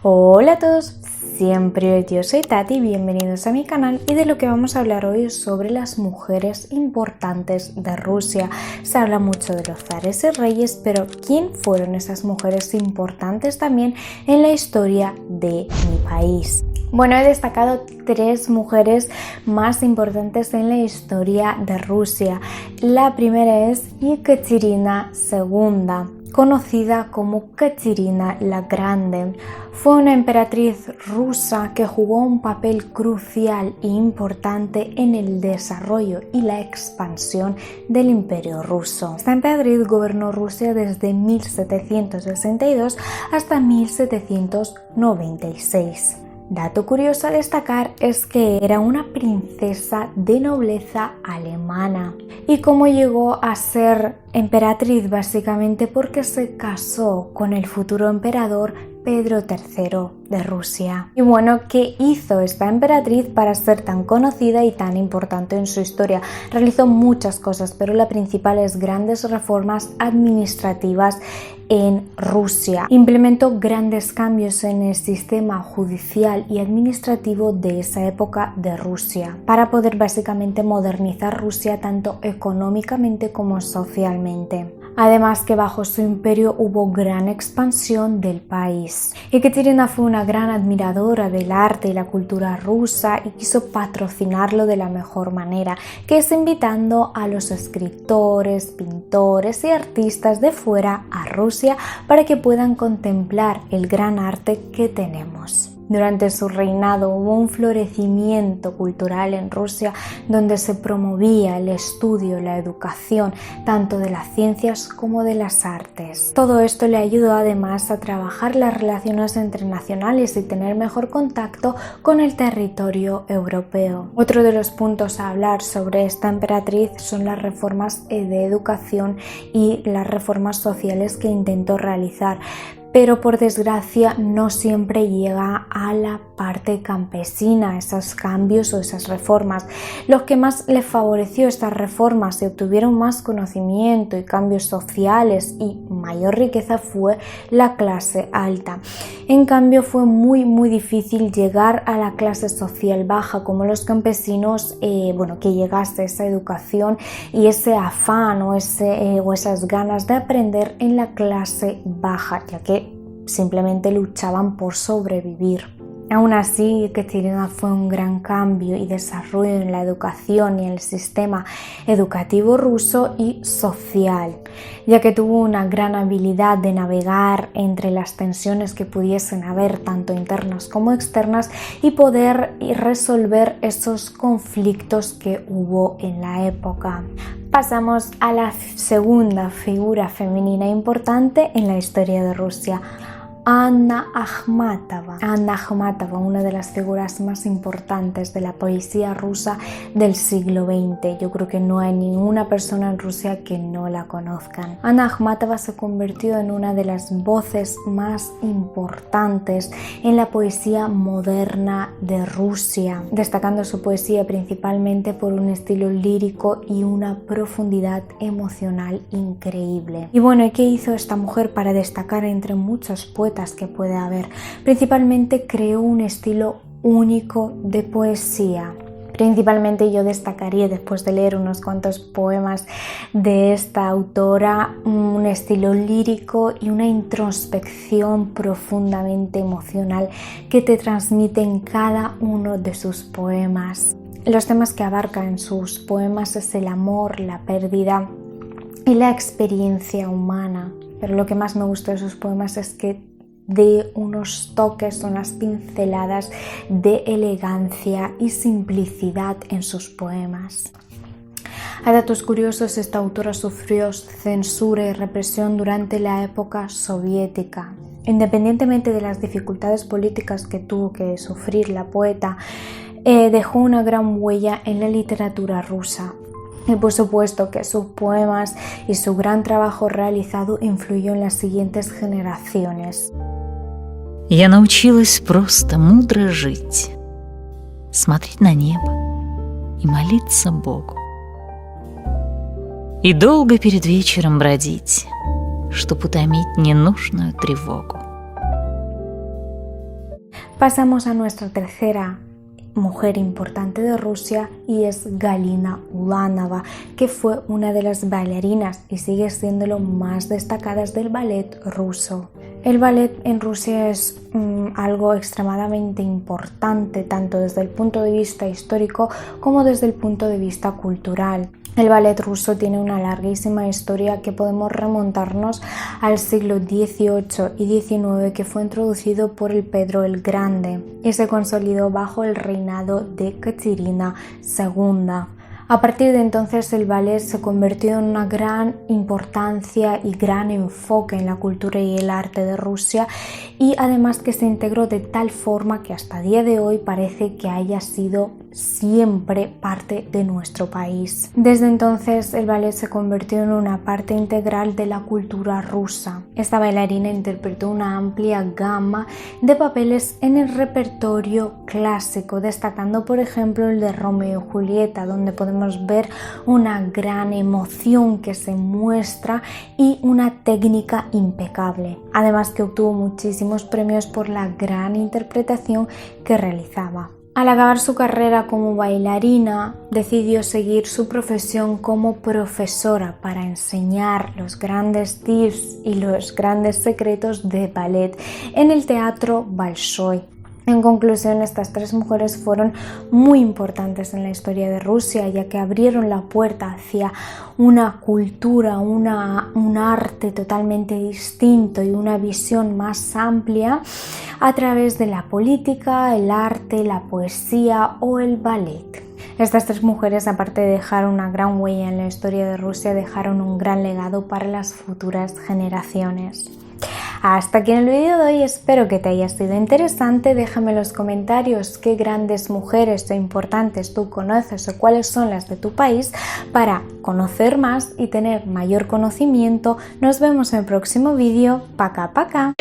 Hola a todos, siempre yo soy Tati, bienvenidos a mi canal y de lo que vamos a hablar hoy es sobre las mujeres importantes de Rusia. Se habla mucho de los zares y reyes, pero ¿quién fueron esas mujeres importantes también en la historia de mi país? Bueno, he destacado 3 mujeres más importantes en la historia de Rusia. La primera es Ekaterina II. Conocida como Caterina la Grande. Fue una emperatriz rusa que jugó un papel crucial e importante en el desarrollo y la expansión del Imperio ruso. Esta emperatriz gobernó Rusia desde 1762 hasta 1796. Dato curioso a destacar es que era una princesa de nobleza alemana. ¿Y cómo llegó a ser emperatriz? Básicamente porque se casó con el futuro emperador Pedro III de Rusia. Y bueno, ¿qué hizo esta emperatriz para ser tan conocida y tan importante en su historia? Realizó muchas cosas, pero la principal es grandes reformas administrativas en Rusia. Implementó grandes cambios en el sistema judicial y administrativo de esa época de Rusia para poder básicamente modernizar Rusia tanto económicamente como socialmente. Además que bajo su imperio hubo gran expansión del país. Ekaterina fue una gran admiradora del arte y la cultura rusa y quiso patrocinarlo de la mejor manera, que es invitando a los escritores, pintores y artistas de fuera a Rusia para que puedan contemplar el gran arte que tenemos. Durante su reinado hubo un florecimiento cultural en Rusia donde se promovía el estudio, la educación, tanto de las ciencias como de las artes. Todo esto le ayudó además a trabajar las relaciones internacionales y tener mejor contacto con el territorio europeo. Otro de los puntos a hablar sobre esta emperatriz son las reformas de educación y las reformas sociales que intentó realizar. Pero por desgracia no siempre llega a la parte campesina esos cambios o esas reformas. Lo que más le favoreció estas reformas y obtuvieron más conocimiento y cambios sociales y mayor riqueza fue la clase alta. En cambio fue muy difícil llegar a la clase social baja como los campesinos, que llegase esa educación y ese afán o esas ganas de aprender en la clase baja, ya que simplemente luchaban por sobrevivir. Aún así, Ekaterina fue un gran cambio y desarrollo en la educación y en el sistema educativo ruso y social, ya que tuvo una gran habilidad de navegar entre las tensiones que pudiesen haber, tanto internas como externas, y poder resolver esos conflictos que hubo en la época. Pasamos a la segunda figura femenina importante en la historia de Rusia. Anna Akhmatova. Anna Akhmatova, una de las figuras más importantes de la poesía rusa del siglo XX. Yo creo que no hay ninguna persona en Rusia que no la conozcan. Anna Akhmatova se convirtió en una de las voces más importantes en la poesía moderna de Rusia, destacando su poesía principalmente por un estilo lírico y una profundidad emocional increíble. Y bueno, ¿qué hizo esta mujer para destacar entre muchos poetas que puede haber? Principalmente creó un estilo único de poesía. Principalmente yo destacaría, después de leer unos cuantos poemas de esta autora, un estilo lírico y una introspección profundamente emocional que te transmite en cada uno de sus poemas. Los temas que abarca en sus poemas es el amor, la pérdida y la experiencia humana. Pero lo que más me gustó de sus poemas es que de unos toques, unas pinceladas de elegancia y simplicidad en sus poemas. A datos curiosos, esta autora sufrió censura y represión durante la época soviética. Independientemente de las dificultades políticas que tuvo que sufrir la poeta, dejó una gran huella en la literatura rusa. Y por supuesto que sus poemas y su gran trabajo realizado influyó en las siguientes generaciones. Я научилась просто мудро жить, смотреть на небо и молиться Богу. И долго перед вечером бродить, чтоб утомить ненужную тревогу. Pasamos a nuestra tercera mujer importante de Rusia y es Galina Ulanova, que fue una de las bailarinas y sigue siendo lo más destacadas del ballet ruso. El ballet en Rusia es algo extremadamente importante tanto desde el punto de vista histórico como desde el punto de vista cultural. El ballet ruso tiene una larguísima historia que podemos remontarnos al siglo XVIII y XIX, que fue introducido por el Pedro el Grande y se consolidó bajo el reinado de Caterina II. A partir de entonces el ballet se convirtió en una gran importancia y gran enfoque en la cultura y el arte de Rusia, y además que se integró de tal forma que hasta día de hoy parece que haya sido siempre parte de nuestro país. Desde entonces el ballet se convirtió en una parte integral de la cultura rusa. Esta bailarina interpretó una amplia gama de papeles en el repertorio clásico, destacando por ejemplo el de Romeo y Julieta, donde podemos ver una gran emoción que se muestra y una técnica impecable. Además que obtuvo muchísimos premios por la gran interpretación que realizaba. Al acabar su carrera como bailarina, decidió seguir su profesión como profesora para enseñar los grandes tips y los grandes secretos de ballet en el Teatro Bolshoi. En conclusión, estas tres mujeres fueron muy importantes en la historia de Rusia, ya que abrieron la puerta hacia una cultura, un arte totalmente distinto y una visión más amplia a través de la política, el arte, la poesía o el ballet. Estas tres mujeres, aparte de dejar una gran huella en la historia de Rusia, dejaron un gran legado para las futuras generaciones. Hasta aquí en el vídeo de hoy, espero que te haya sido interesante. Déjame en los comentarios qué grandes mujeres o importantes tú conoces o cuáles son las de tu país para conocer más y tener mayor conocimiento. Nos vemos en el próximo vídeo. Paca, paca.